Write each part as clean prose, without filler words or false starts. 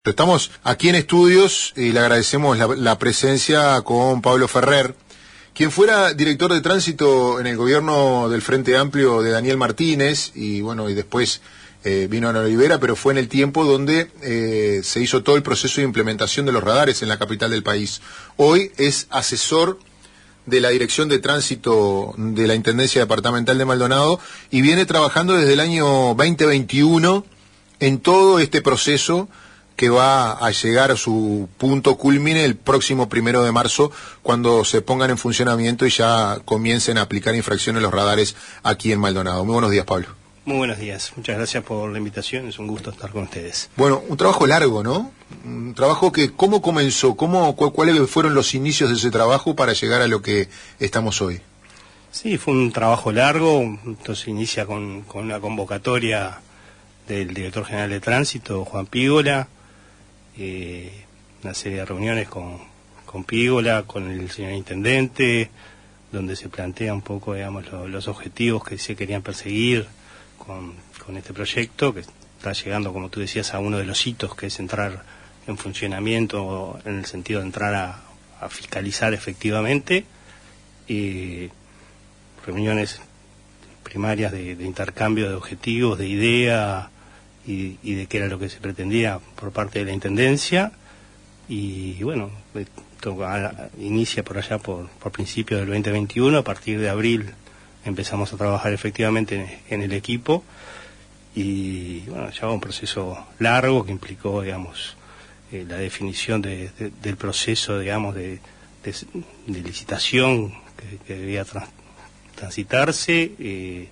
Estamos aquí en estudios y le agradecemos la presencia con Pablo Ferrer, quien fuera director de tránsito en el gobierno del Frente Amplio de Daniel Martínez y después vino a Olivera, pero fue en el tiempo donde se hizo todo el proceso de implementación de los radares en la capital del país. Hoy es asesor de la Dirección de Tránsito de la Intendencia Departamental de Maldonado y viene trabajando desde el año 2021 en todo este proceso que va a llegar a su punto culmine el próximo 1 de marzo, cuando se pongan en funcionamiento y ya comiencen a aplicar infracciones los radares aquí en Maldonado. Muy buenos días, Pablo. Muy buenos días, muchas gracias por la invitación, es un gusto estar con ustedes. Bueno, un trabajo largo, ¿no? Un trabajo que, ¿cómo comenzó? ¿Cuáles fueron los inicios de ese trabajo para llegar a lo que estamos hoy? Sí, fue un trabajo largo, entonces inicia con una convocatoria del director general de tránsito, Juan Pígola, una serie de reuniones con Pígola, con el señor intendente, donde se plantea un poco, digamos, los objetivos que se querían perseguir con este proyecto, que está llegando, como tú decías, a uno de los hitos, que es entrar en funcionamiento, en el sentido de entrar a fiscalizar efectivamente, reuniones primarias de intercambio de objetivos, de idea y de qué era lo que se pretendía por parte de la Intendencia. Y bueno, inicia por allá por principios del 2021, a partir de abril empezamos a trabajar efectivamente en el equipo y bueno, ya va un proceso largo que implicó, digamos, la definición del proceso, digamos, de licitación que debía transitarse,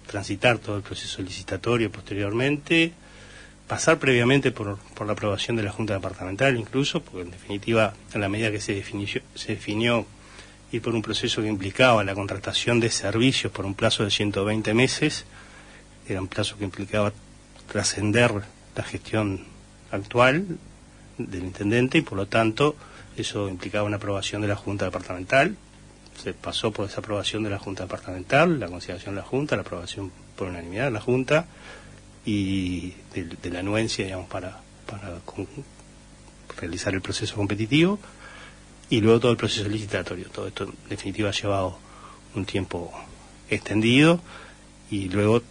transitar todo el proceso licitatorio posteriormente, pasar previamente por la aprobación de la Junta Departamental incluso, porque en definitiva, en la medida que se definió ir por un proceso que implicaba la contratación de servicios por un plazo de 120 meses, era un plazo que implicaba trascender la gestión actual del intendente y por lo tanto eso implicaba una aprobación de la Junta Departamental. Se pasó por esa aprobación de la Junta Departamental, la consideración de la Junta, la aprobación por unanimidad de la Junta y de la anuencia, digamos, para realizar el proceso competitivo y luego todo el proceso licitatorio. Todo esto en definitiva ha llevado un tiempo extendido y luego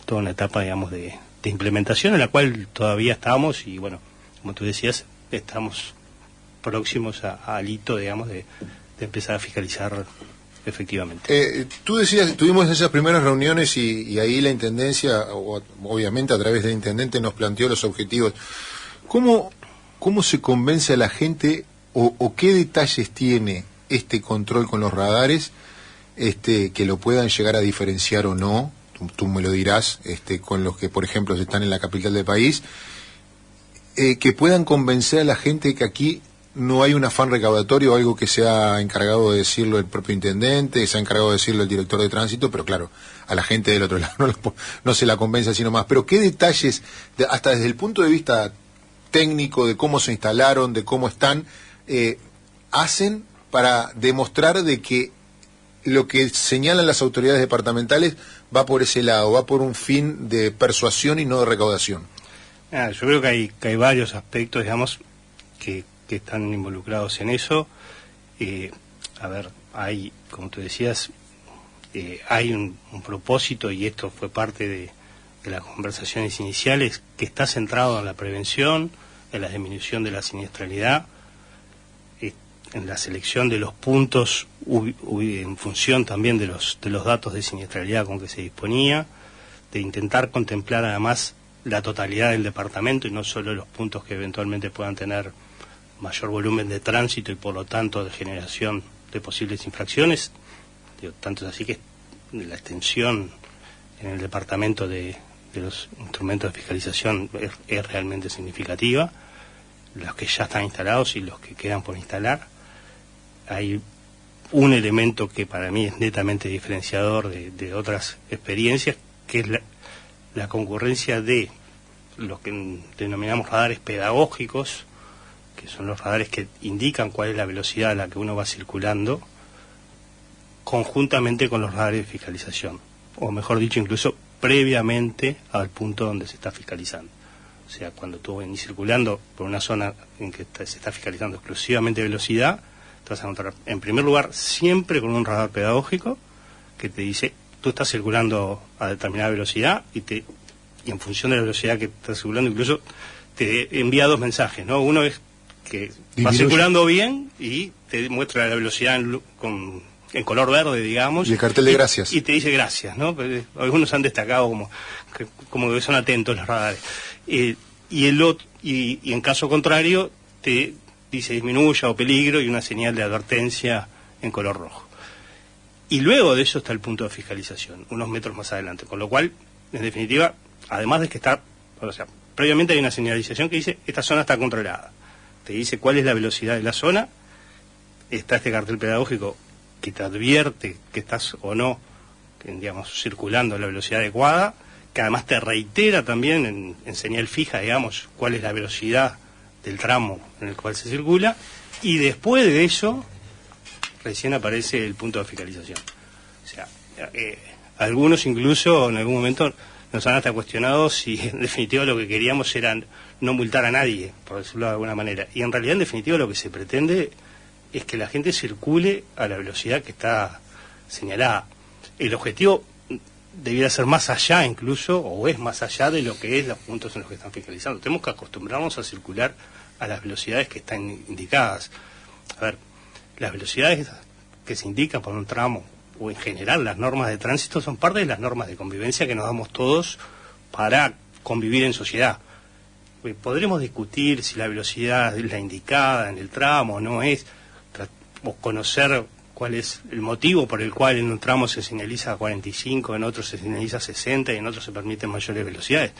toda una etapa, digamos, de implementación en la cual todavía estamos y bueno, como tú decías, estamos próximos al hito, digamos, de empezar a fiscalizar efectivamente. Tú decías, tuvimos esas primeras reuniones y ahí la Intendencia, obviamente a través del Intendente, nos planteó los objetivos. ¿Cómo se convence a la gente o qué detalles tiene este control con los radares que lo puedan llegar a diferenciar o no? Tú me lo dirás, con los que, por ejemplo, están en la capital del país, que puedan convencer a la gente que aquí no hay un afán recaudatorio, algo que se ha encargado de decirlo el propio intendente, se ha encargado de decirlo el director de tránsito, pero claro, a la gente del otro lado no se la convence así nomás. Pero ¿qué detalles, hasta desde el punto de vista técnico, de cómo se instalaron, de cómo están, hacen para demostrar de que lo que señalan las autoridades departamentales va por ese lado, va por un fin de persuasión y no de recaudación? Yo creo que hay varios aspectos, digamos, que están involucrados en eso. Hay, como tú decías, hay un propósito, y esto fue parte de las conversaciones iniciales, que está centrado en la prevención, en la disminución de la siniestralidad, en la selección de los puntos en función también de los datos de siniestralidad con que se disponía, de intentar contemplar además la totalidad del departamento y no solo los puntos que eventualmente puedan tener mayor volumen de tránsito y por lo tanto de generación de posibles infracciones. Tanto es así que la extensión en el departamento de los instrumentos de fiscalización es realmente significativa, los que ya están instalados y los que quedan por instalar. Hay un elemento que para mí es netamente diferenciador de otras experiencias, que es la concurrencia de los que denominamos radares pedagógicos, que son los radares que indican cuál es la velocidad a la que uno va circulando, conjuntamente con los radares de fiscalización, o mejor dicho, incluso previamente al punto donde se está fiscalizando. O sea, cuando tú venís circulando por una zona en que se está fiscalizando exclusivamente velocidad, te vas a encontrar, en primer lugar, siempre con un radar pedagógico que te dice, tú estás circulando a determinada velocidad y en función de la velocidad que estás circulando, incluso te envía dos mensajes, ¿no? Uno es que va circulando bien y te muestra la velocidad en color verde, digamos. Y el cartel de gracias. Y te dice gracias, ¿no? Algunos han destacado como que son atentos los radares. Y en caso contrario te dice disminuya o peligro y una señal de advertencia en color rojo. Y luego de eso está el punto de fiscalización, unos metros más adelante. Con lo cual, en definitiva, además de que previamente hay una señalización que dice esta zona está controlada. Te dice cuál es la velocidad de la zona. Está este cartel pedagógico que te advierte que estás o no, digamos, circulando a la velocidad adecuada, que además te reitera también en señal fija, digamos, cuál es la velocidad del tramo en el cual se circula, y después de eso recién aparece el punto de fiscalización. O sea, algunos incluso en algún momento nos han hasta cuestionado si en definitiva lo que queríamos era no multar a nadie, por decirlo de alguna manera. Y en realidad, en definitiva, lo que se pretende es que la gente circule a la velocidad que está señalada. El objetivo debiera ser más allá incluso, o es más allá de lo que es los puntos en los que están fiscalizando. Tenemos que acostumbrarnos a circular a las velocidades que están indicadas. A ver, las velocidades que se indican por un tramo, o en general las normas de tránsito, son parte de las normas de convivencia que nos damos todos para convivir en sociedad. Podremos discutir si la velocidad es la indicada en el tramo o no es, o conocer cuál es el motivo por el cual en un tramo se señaliza a 45, en otro se señaliza a 60 y en otro se permiten mayores velocidades.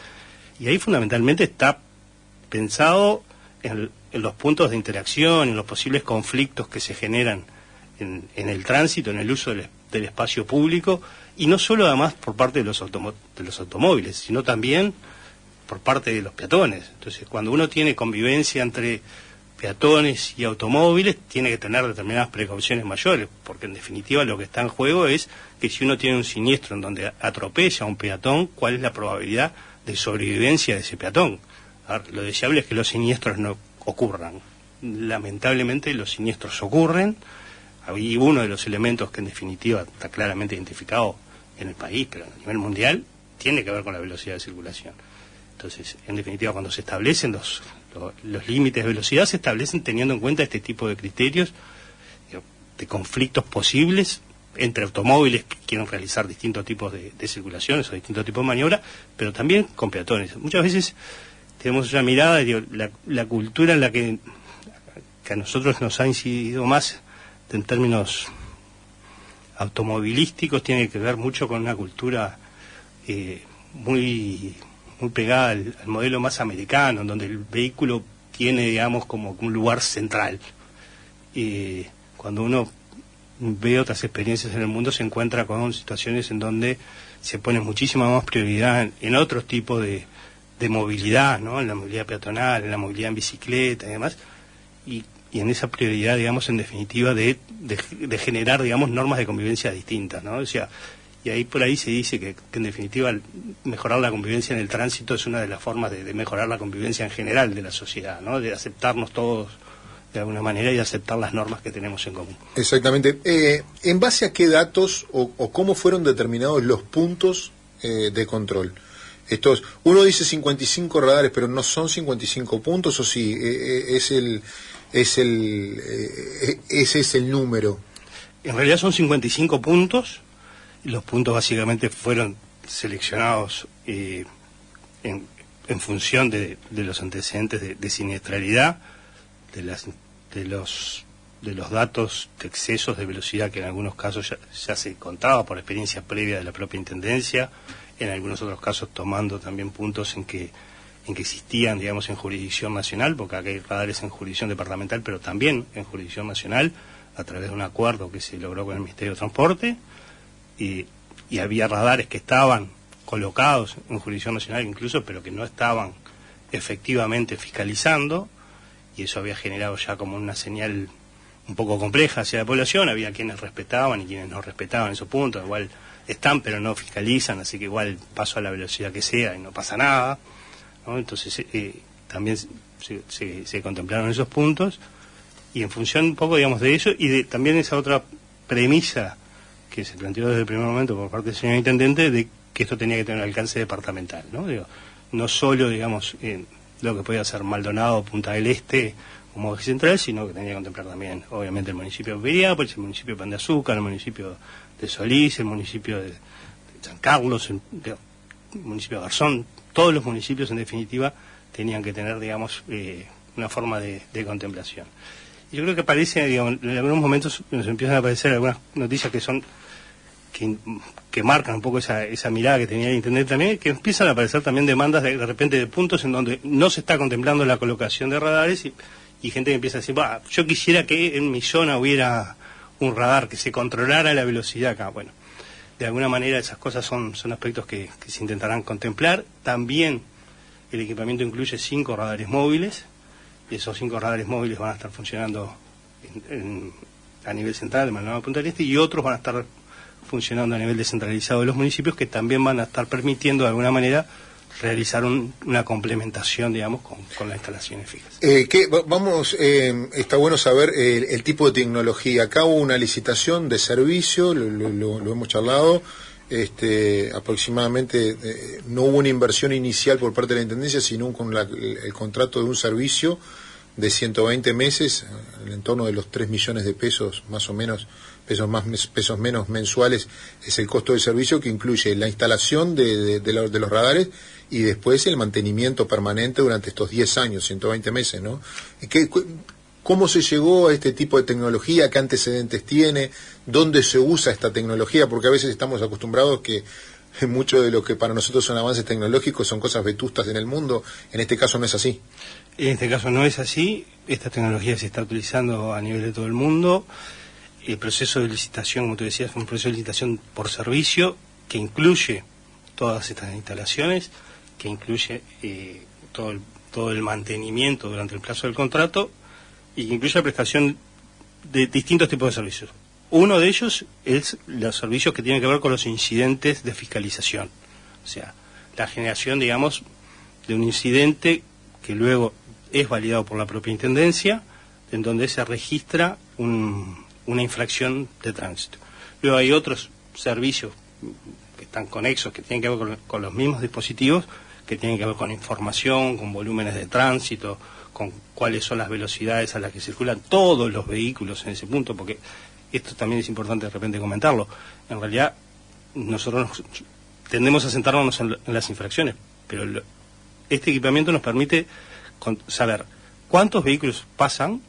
Y ahí fundamentalmente está pensado en los puntos de interacción, en los posibles conflictos que se generan en el tránsito, en el uso del espacio público, y no solo además por parte de los automóviles, sino también por parte de los peatones. Entonces, cuando uno tiene convivencia entre peatones y automóviles, tiene que tener determinadas precauciones mayores, porque en definitiva lo que está en juego es que si uno tiene un siniestro en donde atropella a un peatón, ¿cuál es la probabilidad de sobrevivencia de ese peatón? A ver, lo deseable es que los siniestros no ocurran. Lamentablemente los siniestros ocurren, y uno de los elementos que en definitiva está claramente identificado en el país, pero a nivel mundial, tiene que ver con la velocidad de circulación. Entonces, en definitiva, cuando se establecen los límites de velocidad, se establecen teniendo en cuenta este tipo de criterios de conflictos posibles entre automóviles que quieren realizar distintos tipos de circulaciones o distintos tipos de maniobra, pero también con peatones. Muchas veces tenemos una mirada, la cultura en la que a nosotros nos ha incidido más en términos automovilísticos, tiene que ver mucho con una cultura muy pegada al modelo más americano, en donde el vehículo tiene, digamos, como un lugar central. Cuando uno ve otras experiencias en el mundo, se encuentra con situaciones en donde se pone muchísima más prioridad en otros tipos de movilidad, ¿no? En la movilidad peatonal, en la movilidad en bicicleta y demás, y en esa prioridad, digamos, en definitiva, de generar, digamos, normas de convivencia distintas, ¿no? O sea, y ahí por ahí se dice que en definitiva mejorar la convivencia en el tránsito es una de las formas de mejorar la convivencia en general de la sociedad, ¿no? De aceptarnos todos de alguna manera y aceptar las normas que tenemos en común. Exactamente. ¿En base a qué datos o cómo fueron determinados los puntos de control? Uno dice 55 radares, pero no son 55 puntos, o sí, ese es el número. En realidad son 55 puntos. Los puntos básicamente fueron seleccionados en función de los antecedentes de siniestralidad, de los datos de excesos de velocidad que en algunos casos ya se encontraba por experiencia previa de la propia Intendencia, en algunos otros casos tomando también puntos en que existían, digamos, en jurisdicción nacional, porque acá hay radares en jurisdicción departamental, pero también en jurisdicción nacional, a través de un acuerdo que se logró con el Ministerio de Transporte. Y había radares que estaban colocados en jurisdicción nacional incluso, pero que no estaban efectivamente fiscalizando, y eso había generado ya como una señal un poco compleja hacia la población. Había quienes respetaban y quienes no respetaban esos puntos, igual están pero no fiscalizan, así que igual paso a la velocidad que sea y no pasa nada. ¿no? Entonces también se contemplaron esos puntos, y en función un poco, digamos, de eso, y de también esa otra premisa que se planteó desde el primer momento por parte del señor intendente, de que esto tenía que tener alcance departamental, ¿no? Digo, no solo, digamos, lo que podía ser Maldonado, Punta del Este, como eje central, sino que tenía que contemplar también, obviamente, el municipio de Piriápolis, el municipio de Pan de Azúcar, el municipio de Solís, el municipio de San Carlos, el municipio de Garzón. Todos los municipios, en definitiva, tenían que tener, digamos, una forma de contemplación. Y yo creo que aparece, digamos, en algunos momentos nos empiezan a aparecer algunas noticias que son que marcan un poco esa mirada que tenía el intendente también, que empiezan a aparecer también demandas de repente de puntos en donde no se está contemplando la colocación de radares, y gente que empieza a decir, yo quisiera que en mi zona hubiera un radar, que se controlara la velocidad acá. Bueno, de alguna manera esas cosas son aspectos que se intentarán contemplar. También el equipamiento incluye 5 radares móviles, y esos 5 radares móviles van a estar funcionando a nivel central de Maldonado, Punta del Este, y otros van a estar funcionando a nivel descentralizado de los municipios, que también van a estar permitiendo de alguna manera realizar una complementación, digamos, con las instalaciones fijas. Está bueno saber el tipo de tecnología. Acá hubo una licitación de servicio, lo hemos charlado, aproximadamente no hubo una inversión inicial por parte de la Intendencia, sino con el contrato de un servicio de 120 meses, en el entorno de los 3 millones de pesos, más o menos, pesos más, pesos menos mensuales, es el costo del servicio, que incluye la instalación de los radares y después el mantenimiento permanente durante estos 10 años, 120 meses, ¿no? ¿Cómo se llegó a este tipo de tecnología? ¿Qué antecedentes tiene? ¿Dónde se usa esta tecnología? Porque a veces estamos acostumbrados que mucho de lo que para nosotros son avances tecnológicos son cosas vetustas en el mundo. En este caso no es así. En este caso no es así. Esta tecnología se está utilizando a nivel de todo el mundo. El proceso de licitación, como tú decías, fue un proceso de licitación por servicio que incluye todas estas instalaciones, que incluye todo el mantenimiento durante el plazo del contrato, y que incluye la prestación de distintos tipos de servicios. Uno de ellos es los servicios que tienen que ver con los incidentes de fiscalización. O sea, la generación, digamos, de un incidente que luego es validado por la propia Intendencia, en donde se registra una infracción de tránsito. Luego hay otros servicios que están conexos, que tienen que ver con los mismos dispositivos, que tienen que ver con información, con volúmenes de tránsito, con cuáles son las velocidades a las que circulan todos los vehículos en ese punto, porque esto también es importante de repente comentarlo. En realidad, nosotros tendemos a centrarnos en las infracciones, pero este equipamiento nos permite saber cuántos vehículos pasan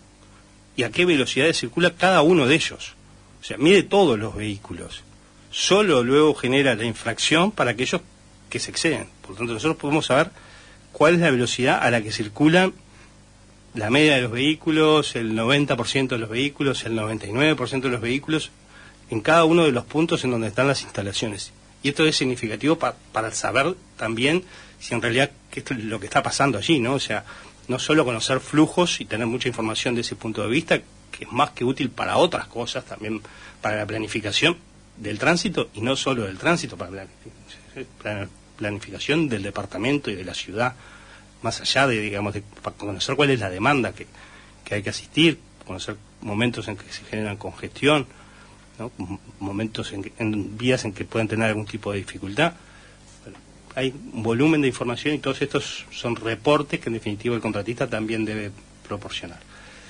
y a qué velocidades circula cada uno de ellos. O sea, mide todos los vehículos. Solo luego genera la infracción para aquellos que se exceden. Por lo tanto, nosotros podemos saber cuál es la velocidad a la que circulan la media de los vehículos, el 90% de los vehículos, el 99% de los vehículos, en cada uno de los puntos en donde están las instalaciones. Y esto es significativo para saber también si en realidad qué es lo que está pasando allí, ¿no? O sea, no solo conocer flujos y tener mucha información de ese punto de vista, que es más que útil para otras cosas, también para la planificación del tránsito, y no solo del tránsito, para la planificación del departamento y de la ciudad, más allá de, digamos, para conocer cuál es la demanda que hay que asistir, conocer momentos en que se generan congestión, ¿no? Momentos en vías en que pueden tener algún tipo de dificultad. Bueno, hay un volumen de información, y todos estos son reportes que en definitiva el contratista también debe proporcionar.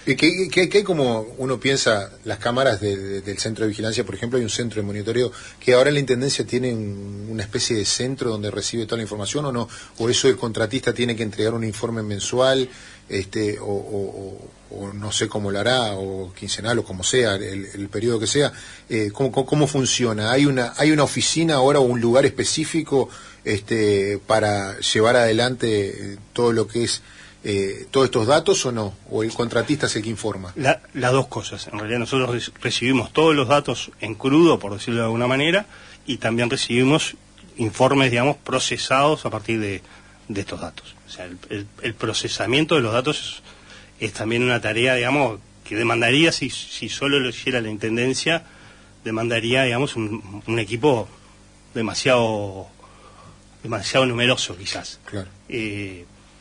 Que como uno piensa, las cámaras del centro de vigilancia, por ejemplo, hay un centro de monitoreo, que ahora la Intendencia tiene una especie de centro donde recibe toda la información, ¿o no? ¿O eso el contratista tiene que entregar un informe mensual, o no sé cómo lo hará, o quincenal, o como sea, el periodo que sea? ¿Cómo funciona? ¿Hay una oficina ahora o un lugar específico para llevar adelante todo lo que es todos estos datos, o no? ¿O el contratista es el que informa? Las dos cosas. En realidad nosotros recibimos todos los datos en crudo, por decirlo de alguna manera, y también recibimos informes, digamos, procesados a partir de estos datos. O sea, el procesamiento de los datos es también una tarea, digamos, que demandaría, si solo lo hiciera la Intendencia, demandaría, digamos, un equipo demasiado numeroso, quizás. Claro.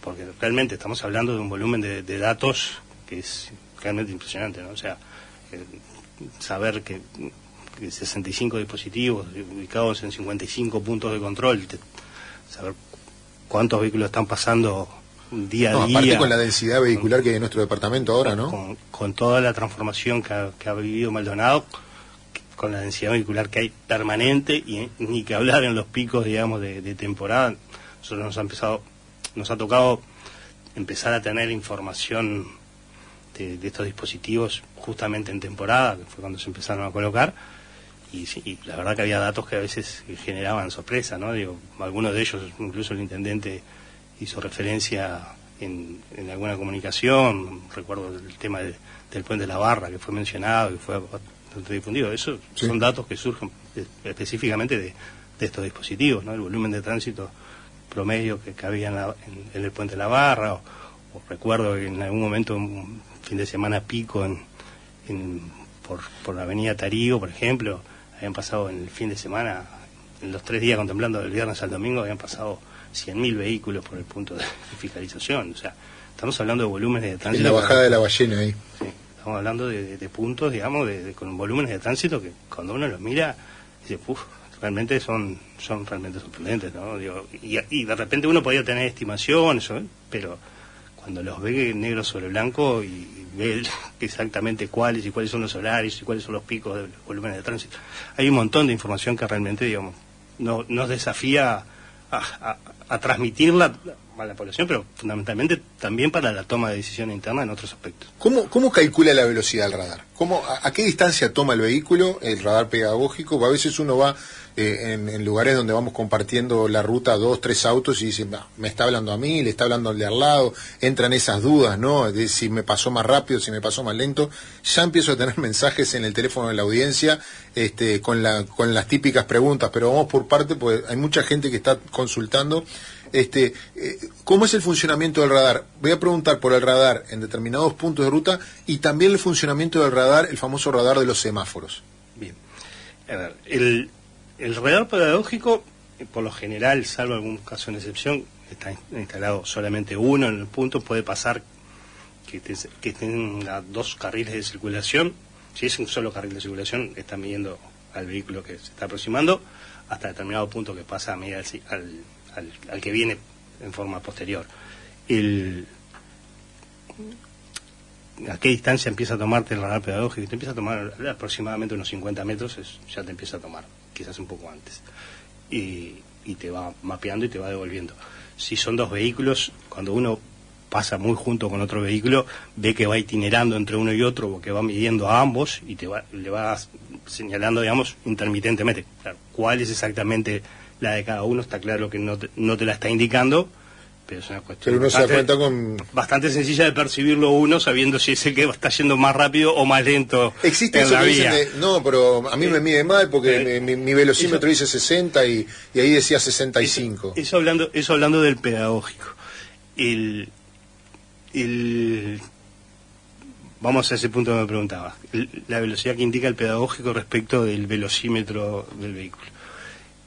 porque realmente estamos hablando de un volumen de datos que es realmente impresionante, ¿no? O sea, saber que 65 dispositivos ubicados en 55 puntos de control, saber cuántos vehículos están pasando día a día. Aparte con la densidad vehicular que hay en nuestro departamento ahora, ¿no? Con toda la transformación que ha vivido Maldonado, con la densidad vehicular que hay permanente, y ni que hablar en los picos, digamos, de temporada. Nosotros nos ha tocado empezar a tener información de estos dispositivos justamente en temporada, que fue cuando se empezaron a colocar, y la verdad que había datos que a veces generaban sorpresa, ¿no? Digo, algunos de ellos, incluso el intendente hizo referencia en alguna comunicación, recuerdo el tema del puente de la Barra, que fue mencionado y fue bastante difundido. Eso sí. Son datos que surgen específicamente de estos dispositivos, ¿no? El volumen de tránsito promedio que había en el puente de la Barra, o recuerdo que en algún momento, un fin de semana pico por la avenida Tarío, por ejemplo, habían pasado en el fin de semana, en los 3 días contemplando del viernes al domingo, habían pasado 100.000 vehículos por el punto de fiscalización. O sea, estamos hablando de volúmenes de tránsito. En la bajada de la ballena ahí. Sí, estamos hablando de puntos, digamos, con volúmenes de tránsito que cuando uno los mira, dice, realmente son realmente sorprendentes, ¿no? Digo, y de repente uno podía tener estimaciones, ¿eh? Pero cuando los ve negro sobre blanco y ve exactamente cuáles son los horarios y cuáles son los picos de volúmenes de tránsito, hay un montón de información que realmente, digamos, nos desafía a transmitirla a la población, pero fundamentalmente también para la toma de decisión interna en otros aspectos. ¿Cómo calcula la velocidad del radar? ¿A qué distancia toma el vehículo, el radar pedagógico? A veces uno va en lugares donde vamos compartiendo la ruta 2, 3 autos y dice, me está hablando a mí, le está hablando al de al lado, entran esas dudas, ¿no? De si me pasó más rápido, si me pasó más lento. Ya empiezo a tener mensajes en el teléfono de la audiencia con las típicas preguntas, pero vamos por parte, porque hay mucha gente que está consultando. ¿Cómo es el funcionamiento del radar? Voy a preguntar por el radar en determinados puntos de ruta y también el funcionamiento del radar, el famoso radar de los semáforos. Bien. A ver, el radar pedagógico, por lo general, salvo algún caso en excepción, está instalado solamente uno en el punto. Puede pasar que tenga 2 carriles de circulación. Si es un solo carril de circulación, está midiendo al vehículo que se está aproximando hasta determinado punto que pasa a medir al que viene en forma posterior. ¿A qué distancia empieza a tomarte el radar pedagógico? Te empieza a tomar aproximadamente unos 50 metros, ya te empieza a tomar, quizás un poco antes. Y te va mapeando y te va devolviendo. Si son 2 vehículos, cuando uno pasa muy junto con otro vehículo, ve que va itinerando entre uno y otro, o que va midiendo a ambos, y le va señalando, digamos, intermitentemente. Claro, cuál es exactamente la de cada uno, está claro que no te la está indicando, pero es una cuestión bastante sencilla de percibirlo uno, sabiendo si es el que está yendo más rápido o más lento. Existe eso que dicen no, pero a mí me mide mal porque mi velocímetro dice 60 y ahí decía 65. Eso hablando del pedagógico. Vamos a ese punto que me preguntabas. La velocidad que indica el pedagógico respecto del velocímetro del vehículo.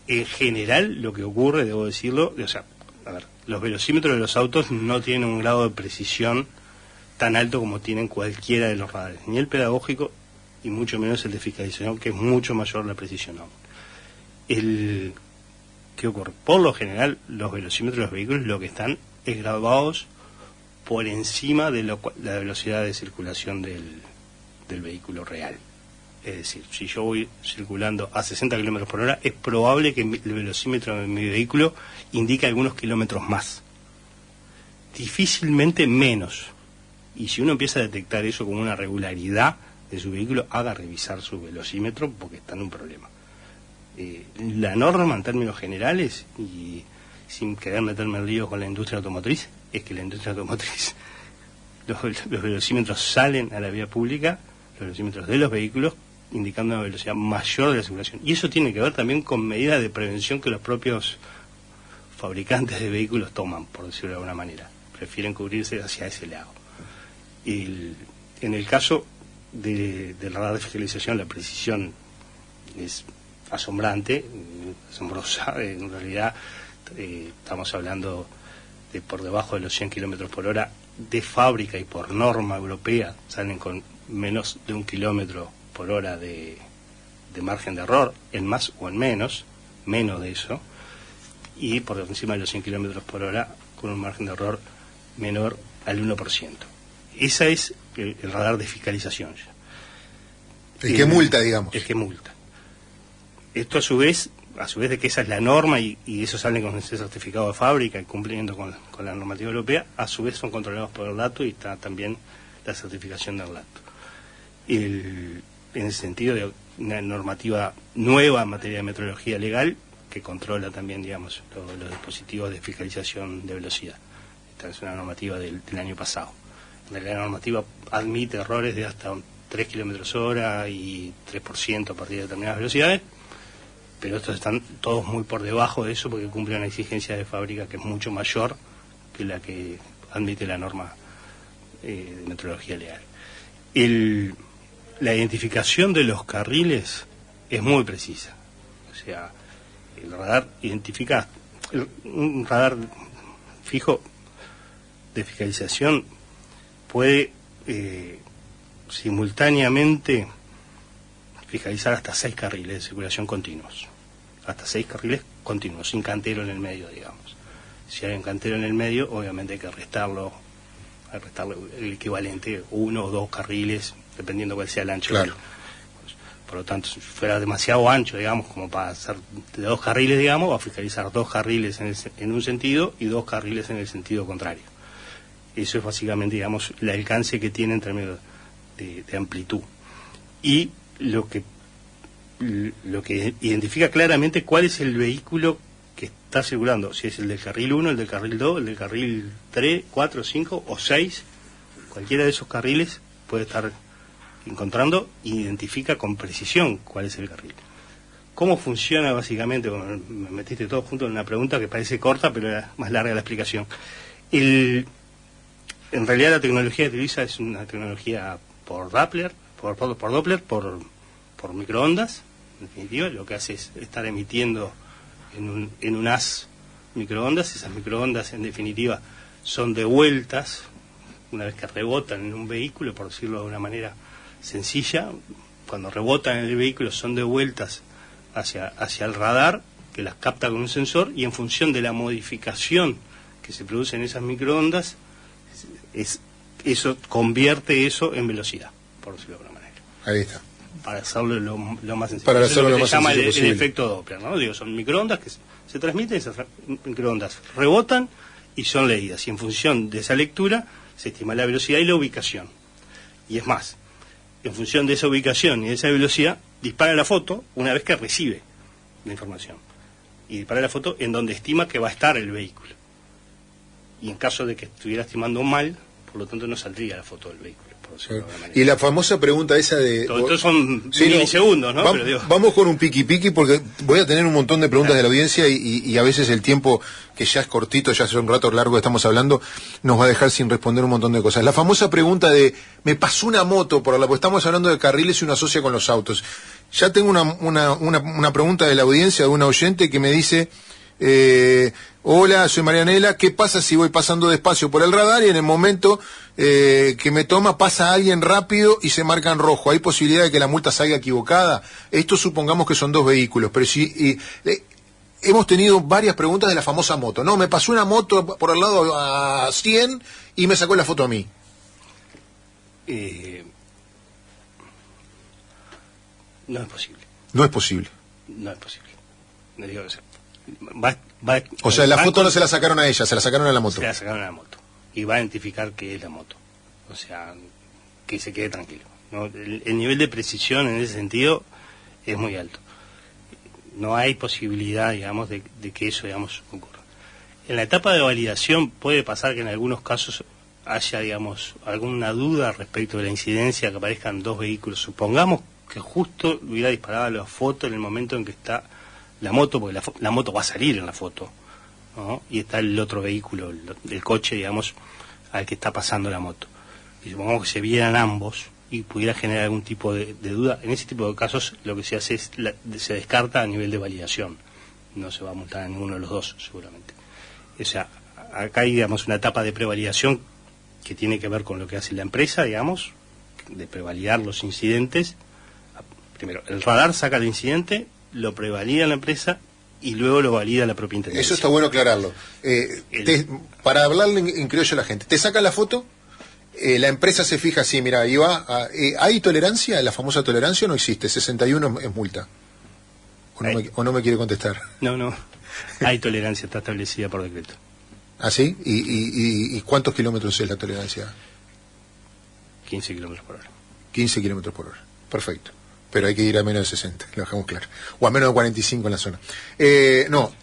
En general, lo que ocurre, debo decirlo, o sea, a ver, los velocímetros de los autos no tienen un grado de precisión tan alto como tienen cualquiera de los radares, ni el pedagógico y mucho menos el de fiscalización, que es mucho mayor la precisión aún. ¿Qué ocurre? Por lo general, los velocímetros de los vehículos lo que están es grabados por encima de la velocidad de circulación del vehículo real. Es decir, si yo voy circulando a 60 kilómetros por hora, es probable que el velocímetro de mi vehículo indique algunos kilómetros más. Difícilmente menos. Y si uno empieza a detectar eso como una regularidad de su vehículo, haga revisar su velocímetro porque está en un problema. La norma, en términos generales, y sin querer meterme en lío con la industria automotriz, es que la industria automotriz, los velocímetros salen a la vía pública, los velocímetros de los vehículos, indicando una velocidad mayor de la circulación. Y eso tiene que ver también con medidas de prevención que los propios fabricantes de vehículos toman, por decirlo de alguna manera. Prefieren cubrirse hacia ese lado. En el caso del radar de fiscalización, la precisión es asombrante, asombrosa. En realidad estamos hablando por debajo de los 100 kilómetros por hora de fábrica y por norma europea salen con menos de 1 kilómetro por hora de margen de error, en más o en menos de eso, y por encima de los 100 kilómetros por hora con un margen de error menor al 1%. Ese es el radar de fiscalización ya. El que multa, digamos. El que multa. Esto a su vez de que esa es la norma y eso sale con ese certificado de fábrica y cumpliendo con la normativa europea, a su vez son controlados por el dato y está también la certificación del dato. En el sentido de una normativa nueva en materia de metrología legal que controla también, digamos, los dispositivos de fiscalización de velocidad. Esta es una normativa del año pasado. La normativa admite errores de hasta 3 kilómetros hora y 3% a partir de determinadas velocidades, pero estos están todos muy por debajo de eso porque cumplen una exigencia de fábrica que es mucho mayor que la que admite la norma de metrología legal. La identificación de los carriles es muy precisa. O sea, el radar identifica, un radar fijo de fiscalización puede simultáneamente fiscalizar hasta 6 carriles de circulación continuos. Hasta 6 carriles continuos, sin cantero en el medio, digamos. Si hay un cantero en el medio, obviamente hay que restarle el equivalente, 1 o 2 carriles, dependiendo cuál sea el ancho. Claro. Por lo tanto, si fuera demasiado ancho, digamos, como para hacer de 2 carriles, digamos, va a fiscalizar 2 carriles en un sentido y 2 carriles en el sentido contrario. Eso es básicamente, digamos, el alcance que tiene en términos de amplitud. Y lo que identifica claramente cuál es el vehículo que está circulando, si es el del carril 1, el del carril 2, el del carril 3, 4, 5 o 6, cualquiera de esos carriles puede estar encontrando e identifica con precisión cuál es el carril. ¿Cómo funciona básicamente? Bueno, me metiste todo junto en una pregunta que parece corta, pero era más larga la explicación. En realidad la tecnología que utiliza es una tecnología por Doppler, por microondas. En definitiva, lo que hace es estar emitiendo en un haz microondas. Esas microondas, en definitiva, son devueltas una vez que rebotan en un vehículo, por decirlo de una manera sencilla. Cuando rebotan en el vehículo son devueltas hacia el radar, que las capta con un sensor, y en función de la modificación que se produce en esas microondas, eso convierte eso en velocidad, por decirlo de alguna manera. Ahí está. Para hacerlo lo más sencillo. Para hacerlo lo más se llama sencillo posible. El efecto Doppler, ¿no? Digo, son microondas que se transmiten, esas microondas rebotan y son leídas. Y en función de esa lectura se estima la velocidad y la ubicación. Y es más, en función de esa ubicación y de esa velocidad, dispara la foto una vez que recibe la información. Y dispara la foto en donde estima que va a estar el vehículo. Y en caso de que estuviera estimando mal, por lo tanto no saldría la foto del vehículo. Y la famosa pregunta esa de... Todo esto son milisegundos, ¿no? Vamos con un piqui porque voy a tener un montón de preguntas de la audiencia y a veces el tiempo, que ya es cortito, ya hace un rato largo que estamos hablando, nos va a dejar sin responder un montón de cosas. La famosa pregunta de, me pasó una moto por porque estamos hablando de carriles y uno asocia con los autos. Ya tengo una pregunta de la audiencia, de una oyente que me dice... hola, soy Marianela, ¿qué pasa si voy pasando despacio por el radar y en el momento que me toma pasa alguien rápido y se marca en rojo? ¿Hay posibilidad de que la multa salga equivocada? Esto supongamos que son 2 vehículos, pero si hemos tenido varias preguntas de la famosa moto. No, me pasó una moto por el lado a 100 y me sacó la foto a mí. No es posible. No es posible. No es posible. No digo que sea. O sea, la foto no se la sacaron a ella, se la sacaron a la moto. Se la sacaron a la moto. Y va a identificar que es la moto. O sea, que se quede tranquilo, ¿no? El nivel de precisión en ese sentido es muy alto. No hay posibilidad, digamos, de que eso, digamos, ocurra. En la etapa de validación puede pasar que en algunos casos haya, digamos, alguna duda respecto de la incidencia, que aparezcan 2 vehículos. Supongamos que justo hubiera disparado la foto en el momento en que está la moto, porque la moto va a salir en la foto, ¿no? Y está el otro vehículo, el coche, digamos, al que está pasando la moto. Y supongamos que se vieran ambos y pudiera generar algún tipo de duda. En ese tipo de casos lo que se hace es, se descarta a nivel de validación. No se va a multar a ninguno de los 2, seguramente. O sea, acá hay, digamos, una etapa de prevalidación que tiene que ver con lo que hace la empresa, digamos, de prevalidar los incidentes. Primero, el radar saca el incidente, lo prevalida la empresa y luego lo valida la propia intendencia. Eso está bueno aclararlo. Para hablarle en criollo a la gente, te saca la foto, la empresa se fija, sí, mira, ahí va. ¿Hay tolerancia? ¿La famosa tolerancia o no existe? 61 es multa. ¿O no me quiere contestar? No. Hay tolerancia, está establecida por decreto. ¿Ah, sí? ¿Y cuántos kilómetros es la tolerancia? 15 kilómetros por hora. 15 kilómetros por hora. Perfecto. Pero hay que ir a menos de 60, lo dejamos claro. O a menos de 45 en la zona. No,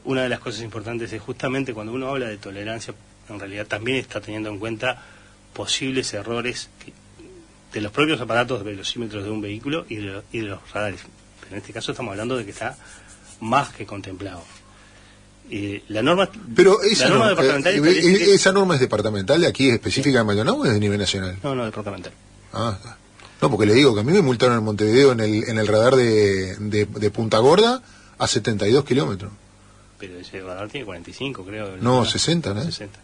una de las cosas importantes es justamente cuando uno habla de tolerancia, en realidad también está teniendo en cuenta posibles errores de los propios aparatos de velocímetros de un vehículo y de los radares. Pero en este caso estamos hablando de que está más que contemplado. La norma, pero esa norma departamental esa norma es departamental, de aquí específica de Maldonado, o es de nivel nacional. No, departamental. No, porque le digo que a mí me multaron en Montevideo en el radar de Punta Gorda a 72 kilómetros. Pero ese radar tiene 45, creo. No, 60, ¿no? 60.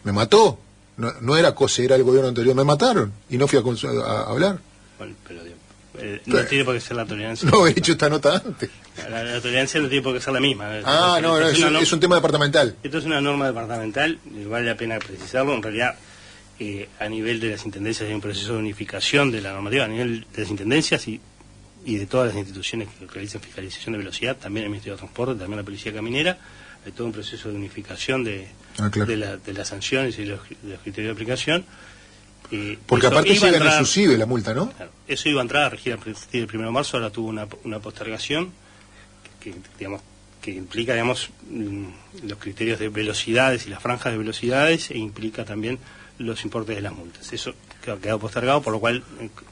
Me mató. No era COSE, era el gobierno anterior. Me mataron y no fui a hablar. Bueno, pero no tiene por qué ser la tolerancia. No, he hecho esta nota antes. La tolerancia no tiene por qué ser la misma. No, es un tema departamental. Esto es una norma departamental, y vale la pena precisarlo. En realidad, a nivel de las intendencias hay un proceso de unificación de la normativa, a nivel de las intendencias y de todas las instituciones que realizan fiscalización de velocidad, también el Ministerio de Transporte, también la Policía Caminera, hay todo un proceso de unificación claro, de las sanciones y de los criterios de aplicación. Porque aparte llegan a su CIBE la multa, ¿no? Claro, eso iba a entrar a regir a partir del 1 de marzo, ahora tuvo una postergación que implica, digamos, los criterios de velocidades y las franjas de velocidades, e implica también los importes de las multas. Eso ha quedado postergado, por lo cual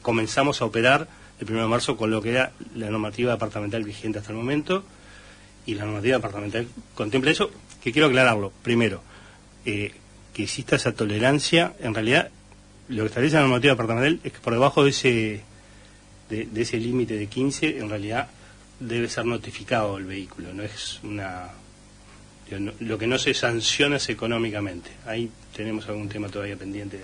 comenzamos a operar el 1 de marzo con lo que era la normativa departamental vigente hasta el momento, y la normativa departamental contempla eso, que quiero aclararlo. Primero, que exista esa tolerancia, en realidad lo que establece la normativa departamental es que por debajo de ese límite de 15, en realidad debe ser notificado el vehículo, no es lo que no se sanciona es económicamente. Ahí tenemos algún tema todavía pendiente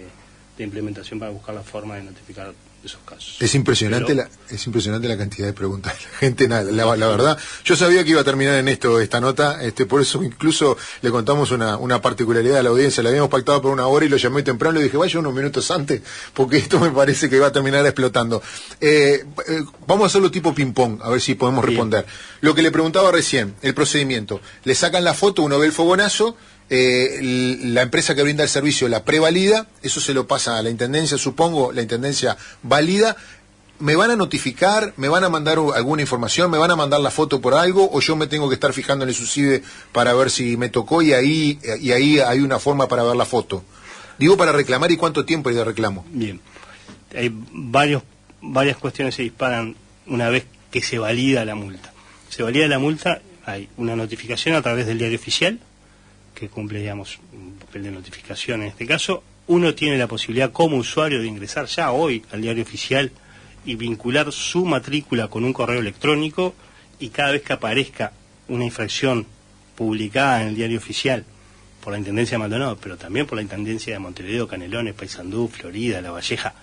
de implementación para buscar la forma de notificar esos casos. Es impresionante la cantidad de preguntas de la gente. La verdad, yo sabía que iba a terminar en esta nota, por eso incluso le contamos una particularidad a la audiencia. La habíamos pactado por 1 hora y lo llamé temprano y le dije, vaya unos minutos antes, porque esto me parece que va a terminar explotando. Vamos a hacerlo tipo ping-pong, a ver si podemos responder. Bien. Lo que le preguntaba recién, el procedimiento. Le sacan la foto, uno ve el fogonazo, la empresa que brinda el servicio la prevalida, eso se lo pasa a la intendencia, supongo, la intendencia valida. ¿Me van a notificar? ¿Me van a mandar alguna información? ¿Me van a mandar la foto por algo? ¿O yo me tengo que estar fijando en el SUSIBE para ver si me tocó y ahí hay una forma para ver la foto? Digo, para reclamar, ¿y cuánto tiempo hay de reclamo? Bien, hay varias cuestiones se disparan una vez que se valida la multa. Se valida la multa, hay una notificación a través del diario oficial, que cumple, digamos, un papel de notificación en este caso. Uno tiene la posibilidad como usuario de ingresar ya hoy al diario oficial y vincular su matrícula con un correo electrónico, y cada vez que aparezca una infracción publicada en el diario oficial por la Intendencia de Maldonado, pero también por la Intendencia de Montevideo, Canelones, Paysandú, Florida, La Valleja,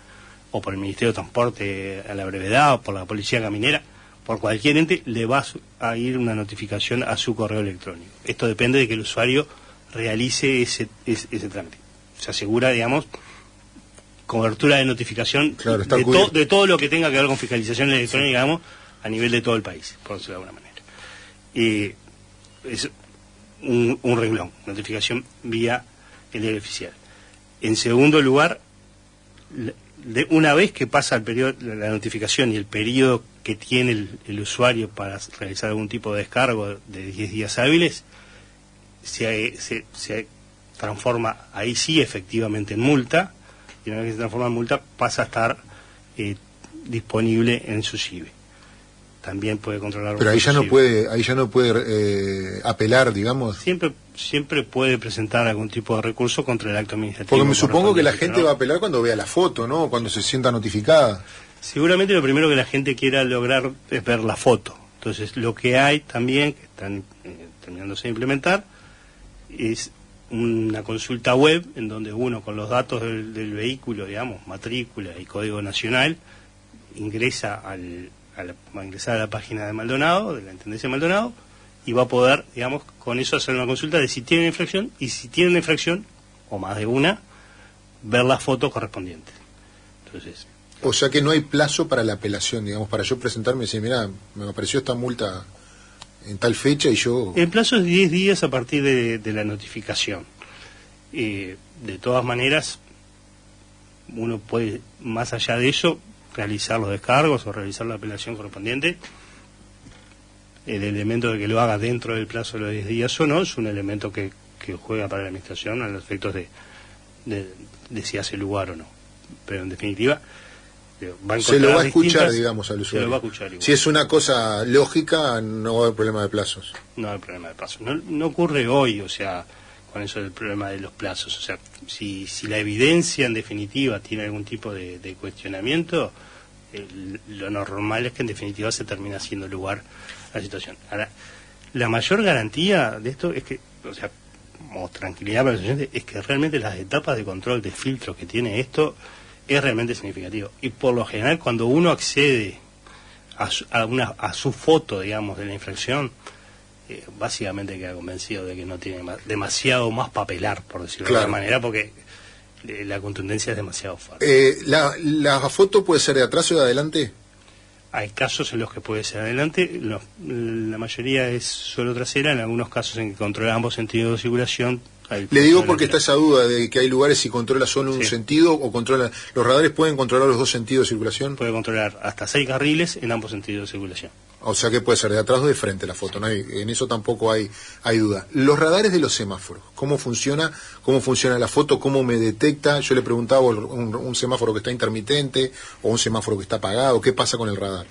o por el Ministerio de Transporte a la brevedad, o por la Policía Caminera, por cualquier ente, le va a ir una notificación a su correo electrónico. Esto depende de que el usuario realice ese trámite. Se asegura, digamos, cobertura de notificación, claro, de todo lo que tenga que ver con fiscalización electrónica, digamos, a nivel de todo el país, por decirlo de alguna manera. Es un renglón, notificación vía el diario oficial. En segundo lugar, una vez que pasa el periodo, la notificación y el periodo que tiene el usuario para realizar algún tipo de descargo de 10 días hábiles, se transforma ahí sí efectivamente en multa, y una vez que se transforma en multa pasa a estar disponible en su SUSIBE. También puede controlar. Pero ahí ya no puede apelar, digamos. Siempre puede presentar algún tipo de recurso contra el acto administrativo. Porque me supongo que la gente va a apelar cuando vea la foto, ¿no? Cuando se sienta notificada. Seguramente lo primero que la gente quiera lograr es ver la foto. Entonces, lo que hay también, que están terminándose de implementar, es una consulta web en donde uno con los datos del vehículo, digamos, matrícula y código nacional, va a ingresar a la página de Maldonado, de la Intendencia de Maldonado, y va a poder, digamos, con eso hacer una consulta de si tiene una infracción, y si tiene una infracción, o más de una, ver las fotos correspondientes. Entonces, o sea que no hay plazo para la apelación, digamos, para yo presentarme y decir, mira, me apareció esta multa en tal fecha y yo... El plazo es 10 días a partir de la notificación. De todas maneras, uno puede, más allá de eso, realizar los descargos o realizar la apelación correspondiente. El elemento de que lo haga dentro del plazo de los 10 días o no es un elemento que juega para la administración a los efectos de si hace lugar o no. Pero en definitiva, se lo va a escuchar, digamos, al usuario. Se lo va a escuchar igual. Si es una cosa lógica, no va a haber problema de plazos. No hay problema de plazos. No ocurre hoy, o sea, con eso del problema de los plazos. O sea, si la evidencia en definitiva tiene algún tipo de cuestionamiento, lo normal es que en definitiva se termine haciendo lugar a la situación. Ahora, la mayor garantía de esto es que, o sea, como tranquilidad para los oyentes, es que realmente las etapas de control de filtro que tiene esto es realmente significativo. Y por lo general, cuando uno accede a su foto, digamos, de la infracción, básicamente queda convencido de que no tiene demasiado más papelar, por decirlo de alguna manera, porque la contundencia es demasiado fuerte. ¿La foto puede ser de atrás o de adelante? Hay casos en los que puede ser adelante, la mayoría es solo trasera, en algunos casos en que controla ambos sentidos de circulación. Le digo porque está esa duda de que hay lugares si controla solo un sentido o controla... ¿Los radares pueden controlar los dos sentidos de circulación? Puede controlar hasta 6 carriles en ambos sentidos de circulación. O sea que puede ser de atrás o de frente la foto, ¿no? En eso tampoco hay duda. Los radares de los semáforos, ¿cómo funciona? ¿Cómo funciona la foto? ¿Cómo me detecta? Yo le preguntaba un semáforo que está intermitente o un semáforo que está apagado. ¿Qué pasa con el radar?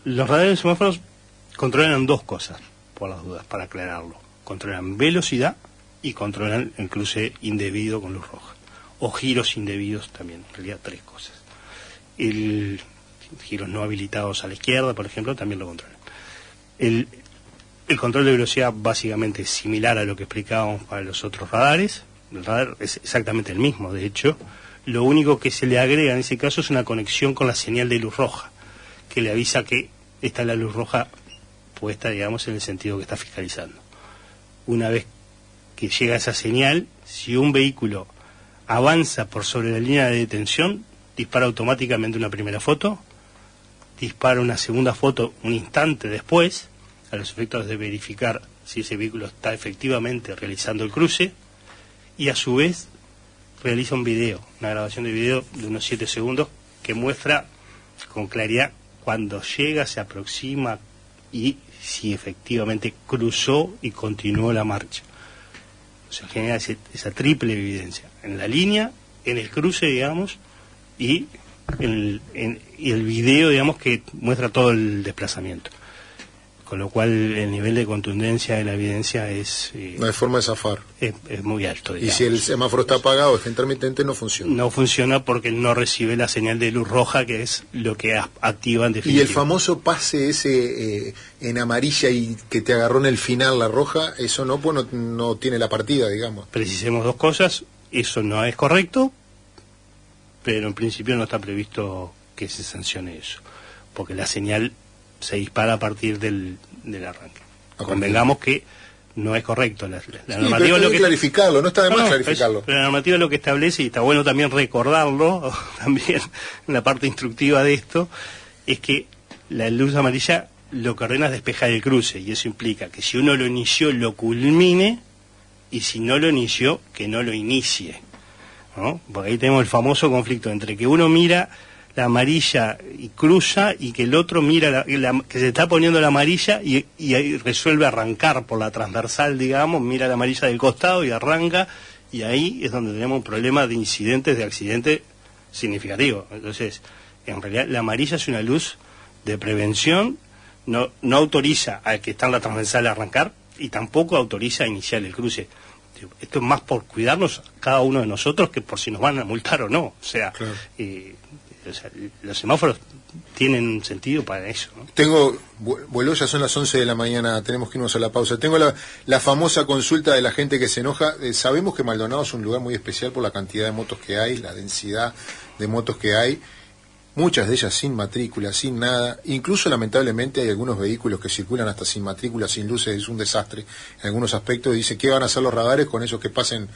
Los radares de los semáforos controlan dos cosas, por las dudas, para aclararlo. Controlan velocidad y controlan el cruce indebido con luz roja. O giros indebidos también, en realidad 3 cosas. Giros no habilitados a la izquierda, por ejemplo, también lo controlan. El control de velocidad básicamente es similar a lo que explicábamos para los otros radares. El radar es exactamente el mismo, de hecho. Lo único que se le agrega en ese caso es una conexión con la señal de luz roja, que le avisa que está la luz roja puesta, digamos, en el sentido que está fiscalizando. Una vez que llega esa señal, si un vehículo avanza por sobre la línea de detención, dispara automáticamente una primera foto, dispara una segunda foto un instante después, a los efectos de verificar si ese vehículo está efectivamente realizando el cruce, y a su vez realiza un video, una grabación de video de unos 7 segundos, que muestra con claridad cuando llega, se aproxima y si efectivamente cruzó y continuó la marcha. O sea, genera esa triple evidencia, en la línea, en el cruce, digamos, y el video, digamos, que muestra todo el desplazamiento. Con lo cual el nivel de contundencia de la evidencia es... no hay forma de zafar. Es muy alto, digamos. Y si el semáforo está apagado, es intermitente, no funciona. No funciona porque no recibe la señal de luz roja, que es lo que activa en definitiva. Y el famoso pase ese en amarilla y que te agarró en el final la roja, eso no, pues no tiene la partida, digamos. Precisemos 2 cosas. Eso no es correcto, pero en principio no está previsto que se sancione eso, porque la señal se dispara a partir del arranque. Convengamos que no es correcto. La normativa pero hay que clarificarlo, no está de más clarificarlo. Pero la normativa lo que establece, y está bueno también recordarlo, también en la parte instructiva de esto, es que la luz amarilla lo que ordena es despejar el cruce, y eso implica que si uno lo inició, lo culmine, y si no lo inició, que no lo inicie, ¿no? Porque ahí tenemos el famoso conflicto entre que uno mira la amarilla y cruza, y que el otro mira que se está poniendo la amarilla y ahí resuelve arrancar por la transversal, digamos, mira la amarilla del costado y arranca, y ahí es donde tenemos un problema de incidentes, de accidente significativo. Entonces, en realidad la amarilla es una luz de prevención, no autoriza al que está en la transversal a arrancar, y tampoco autoriza a iniciar el cruce. Esto es más por cuidarnos cada uno de nosotros que por si nos van a multar o no. O sea, claro. O sea, los semáforos tienen un sentido para eso, ¿no? Vuelo, ya son las 11 de la mañana, tenemos que irnos a la pausa. Tengo la famosa consulta de la gente que se enoja. Sabemos que Maldonado es un lugar muy especial por la cantidad de motos que hay, la densidad de motos que hay, muchas de ellas sin matrícula, sin nada. Incluso lamentablemente hay algunos vehículos que circulan hasta sin matrícula, sin luces, es un desastre en algunos aspectos. Dice, ¿qué van a hacer los radares con esos que pasen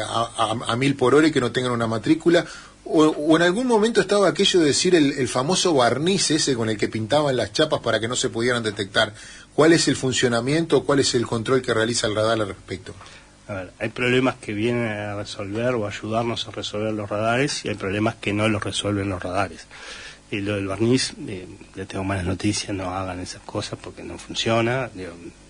a 1000 por hora y que no tengan una matrícula? O en algún momento estaba aquello de decir el famoso barniz ese con el que pintaban las chapas para que no se pudieran detectar. ¿Cuál es el funcionamiento, cuál es el control que realiza el radar al respecto? A ver, hay problemas que vienen a resolver o ayudarnos a resolver los radares y hay problemas que no los resuelven los radares. Y lo del barniz, le tengo malas noticias, no hagan esas cosas porque no funciona.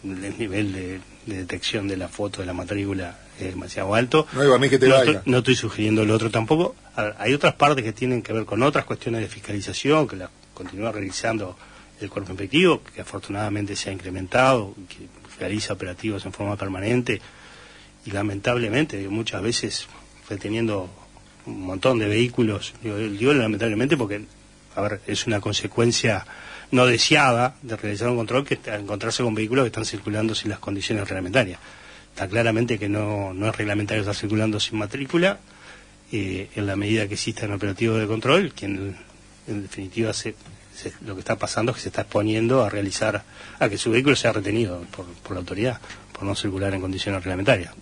El nivel de detección de la foto de la matrícula es demasiado alto. No hay barniz que te valga. No estoy sugiriendo lo otro tampoco. A ver, hay otras partes que tienen que ver con otras cuestiones de fiscalización que las continúa realizando el cuerpo efectivo, que afortunadamente se ha incrementado, que realiza operativos en forma permanente y lamentablemente muchas veces reteniendo un montón de vehículos. Digo lamentablemente porque, a ver, es una consecuencia no deseada de realizar un control que encontrarse con vehículos que están circulando sin las condiciones reglamentarias. Está claramente que no es reglamentario estar circulando sin matrícula. En la medida que existan operativos de control, quien en definitiva lo que está pasando es que se está exponiendo a que su vehículo sea retenido por la autoridad por no circular en condiciones reglamentarias.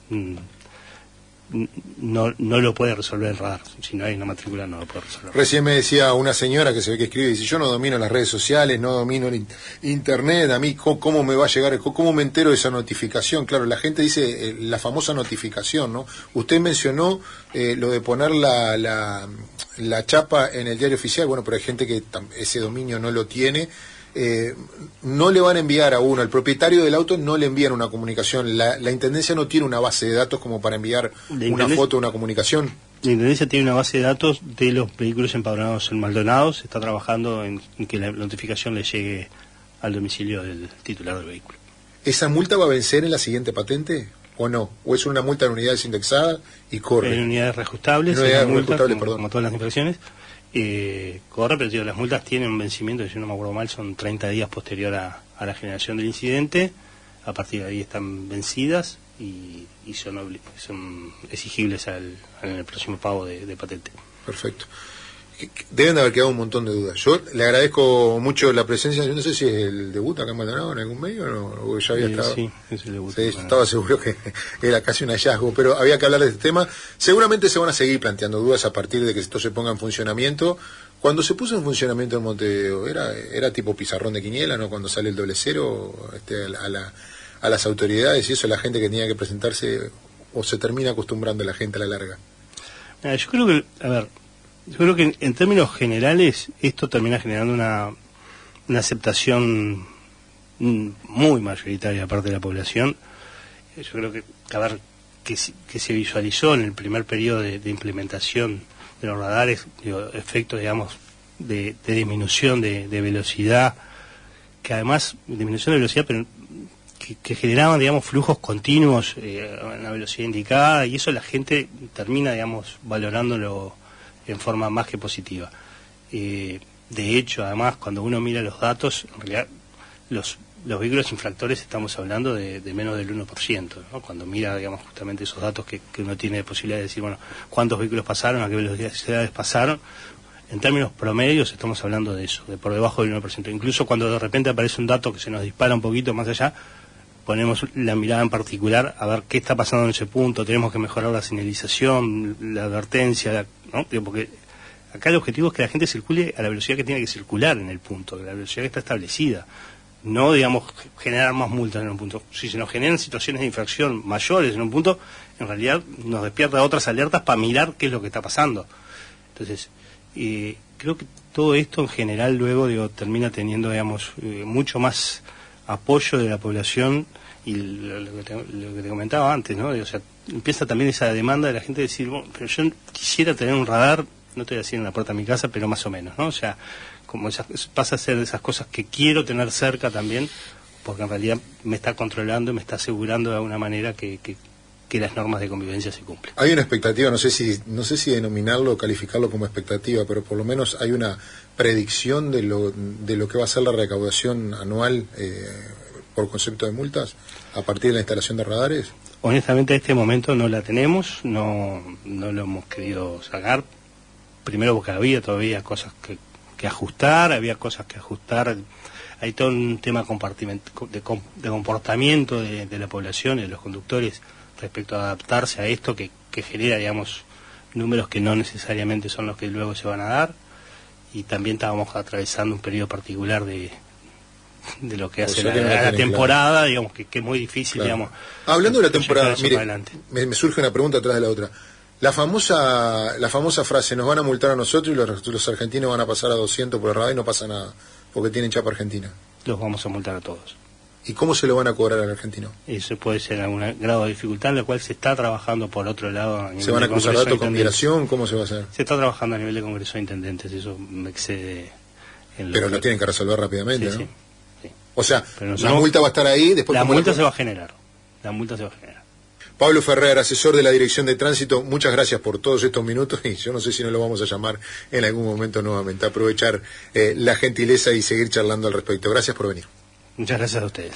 No lo puede resolver el radar. Si no hay una matrícula no lo puede resolver. Recién me decía una señora que se ve que escribe, dice, yo no domino las redes sociales, no domino el internet, a mí cómo me va a llegar, cómo me entero de esa notificación. Claro, la gente dice la famosa notificación, ¿no? Usted mencionó lo de poner la chapa en el diario oficial, bueno, pero hay gente que ese dominio no lo tiene. No le van a enviar a uno, al propietario del auto no le envían una comunicación, la Intendencia no tiene una base de datos como para enviar una foto, una comunicación. La Intendencia tiene una base de datos de los vehículos empadronados en Maldonado, se está trabajando en que la notificación le llegue al domicilio del titular del vehículo. ¿Esa multa va a vencer en la siguiente patente o no? ¿O es una multa en unidades indexadas y corre? En unidades reajustables, como todas las infracciones. Corre, pero tío, las multas tienen un vencimiento, si no me acuerdo mal, son 30 días posterior a la generación del incidente. A partir de ahí están vencidas y son exigibles en el próximo pago de patente. Perfecto. Deben de haber quedado un montón de dudas. Yo le agradezco mucho la presencia. Yo no sé si es el debut acá en Maldonado en algún medio o ya había estado. Sí, es el debut. Sí, estaba seguro que era casi un hallazgo, pero había que hablar de este tema. Seguramente se van a seguir planteando dudas a partir de que esto se ponga en funcionamiento. Cuando se puso en funcionamiento en Montevideo, era tipo pizarrón de quiniela, ¿no? Cuando sale el 00 a las autoridades y eso, la gente que tenía que presentarse, o se termina acostumbrando la gente a la larga. Yo creo que en términos generales esto termina generando una aceptación muy mayoritaria de parte de la población. Yo creo que se visualizó en el primer periodo de implementación de los radares, efectos, digamos, de disminución de velocidad, que además, disminución de velocidad, pero que generaban, digamos, flujos continuos en la velocidad indicada, y eso la gente termina, digamos, valorándolo en forma más que positiva. De hecho, además, cuando uno mira los datos, en realidad los vehículos infractores estamos hablando de menos del 1%, ¿no? Cuando mira, digamos, justamente esos datos que uno tiene de posibilidad de decir, bueno, cuántos vehículos pasaron, a qué velocidades pasaron, en términos promedios estamos hablando de eso, de por debajo del 1%. Incluso cuando de repente aparece un dato que se nos dispara un poquito más allá, ponemos la mirada en particular a ver qué está pasando en ese punto, tenemos que mejorar la señalización, la advertencia, ¿no? Porque acá el objetivo es que la gente circule a la velocidad que tiene que circular en el punto, a la velocidad que está establecida. No, digamos, generar más multas en un punto. Si se nos generan situaciones de infracción mayores en un punto, en realidad nos despierta otras alertas para mirar qué es lo que está pasando. Entonces, creo que todo esto en general luego termina teniendo, digamos, mucho más apoyo de la población y lo que te comentaba antes, ¿no? O sea, empieza también esa demanda de la gente de decir, bueno, pero yo quisiera tener un radar, no te voy a decir en la puerta de mi casa, pero más o menos, ¿no? O sea, como pasa a ser de esas cosas que quiero tener cerca también, porque en realidad me está controlando y me está asegurando de alguna manera que que las normas de convivencia se cumplen. Hay una expectativa, no sé si denominarlo o calificarlo como expectativa, pero por lo menos hay una predicción de lo que va a ser la recaudación anual por concepto de multas a partir de la instalación de radares. Honestamente, a este momento no la tenemos, no lo hemos querido sacar. Primero porque había todavía cosas que ajustar, hay todo un tema de comportamiento de la población y de los conductores respecto a adaptarse a esto que genera, digamos, números que no necesariamente son los que luego se van a dar, y también estábamos atravesando un periodo particular de lo que hace la temporada, claro. Digamos que es muy difícil, claro. Digamos. Hablando de la temporada, mire, me surge una pregunta atrás de la otra. La famosa frase, nos van a multar a nosotros y los argentinos van a pasar a 200 por el radar y no pasa nada, porque tienen chapa argentina. Los vamos a multar a todos. ¿Y cómo se lo van a cobrar al argentino? Eso puede ser algún grado de dificultad, en la cual se está trabajando por otro lado. A nivel ¿Se van a acusar datos con migración? ¿Cómo se va a hacer? Se está trabajando a nivel de Congreso de Intendentes, eso me excede. Pero lo tienen que resolver rápidamente, sí, ¿no? Sí. O sea, la multa va a estar ahí, después... La multa se va a generar. Pablo Ferrer, asesor de la Dirección de Tránsito, muchas gracias por todos estos minutos, y yo no sé si no lo vamos a llamar en algún momento nuevamente, aprovechar la gentileza y seguir charlando al respecto. Gracias por venir. Muchas gracias a ustedes.